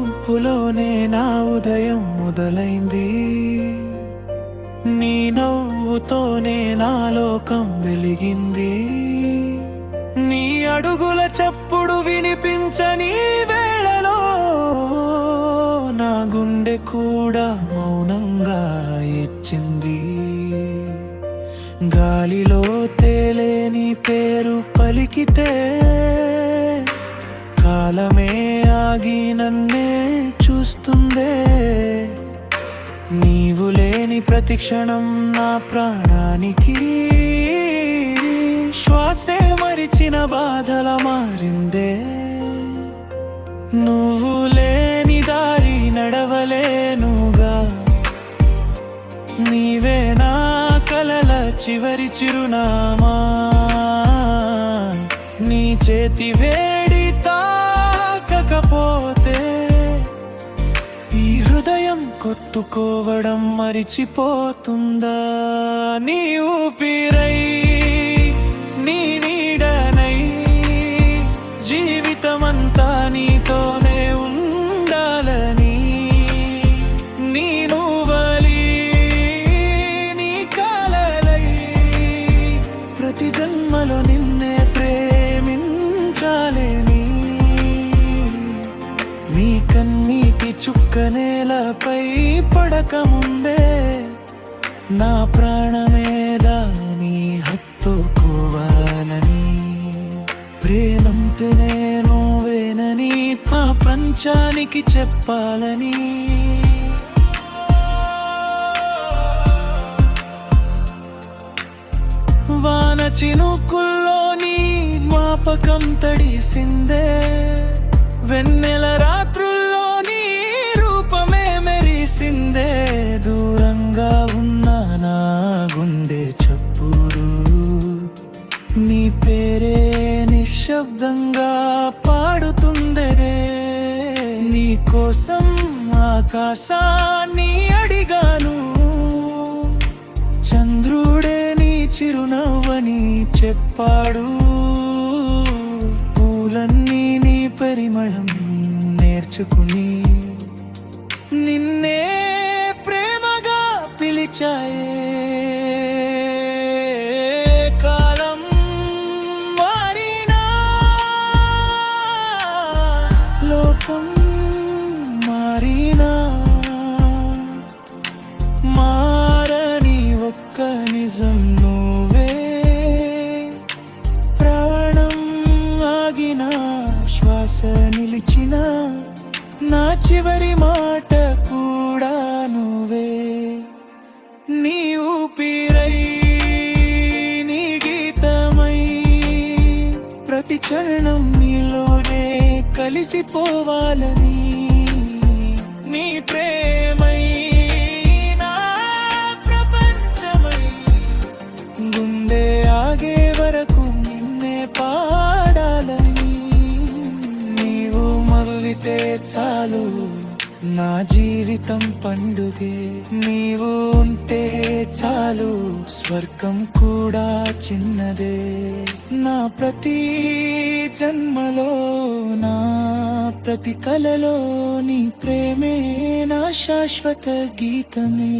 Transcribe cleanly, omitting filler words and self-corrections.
చూపులోనే నా ఉదయం మొదలైంది, నీ నవ్వుతోనే నా లోకం వెలిగింది. నీ అడుగుల చప్పుడు వినిపించని వేళలో నా గుండె కూడా మౌనంగా ఇచ్చింది. గాలిలో తేలే నీ పేరు పలికితే కాలమే ఆగి నన్నే చూస్తుందే. నీవు లేని ప్రతి క్షణం నా ప్రాణానికి శ్వాసే మరిచిన బాధల మారిందే. నువ్వు లేని దారి నడవలేనుగా, నీవే నా కలల చివరి చిరునామా. నీ చేతి వేడి తాకకపోతే ఈ హృదయం కొట్టుకోవడం మరిచిపోతుందా? నీ ఊపిరై నీ నీడనై జీవితమంతా నీతోనే ఉండాలని, నీ నువ్వలి నీ కలలై ప్రతి జన్మలో నిన్నే ప్రేమించాలని. నీ కన్నీటి చుక్క నేలపై పడకముందే నా ప్రాణమేదా నీ హత్తుకోవాలని. ప్రేమంటే నువ్వేనని ఆ ప్రపంచానికి చెప్పాలని. వాన చినుకుల్లో నీ జ్ఞాపకం తడిసిందే, వెన్నెల రాత్రుల్లో నీ రూపమే మెరిసిందే. దూరంగా ఉన్న నా గుండె చప్పుడు నీ పేరే నిశ్శబ్దంగా పాడుతుందే. నీ కోసం ఆకాశాన్ని అడిగాను, చంద్రుడే నీ చిరునవ్వని చెప్పాడు. పూలన్నీ నీ పరిమళం నేర్చుకుని నిన్నే ప్రేమగా పిలిచాయే. కాలం మారినా లోకం మారినా మారని ఒక్క నిజం నువ్వే. ప్రాణం ఆగిన శ్వాస నిలిచిన నా చివరి మాట కూడా నువ్వే. నీ ఊపిరై నీ గీతమై ప్రతి చరణం నీలోనే కలిసిపోవాలని. నీ ప్రేమై నా ప్రపంచమై గుండె ఆగే వరకు నిన్నే పాడాలని. నీవు మరువితే చాలు నా జీవితం పండుగే, నీవు ఉంటే చాలు స్వర్గం కూడా చిన్నదే. నా ప్రతి జన్మలో నా ప్రతి కలలో నీ ప్రేమే నా శాశ్వత గీతమే.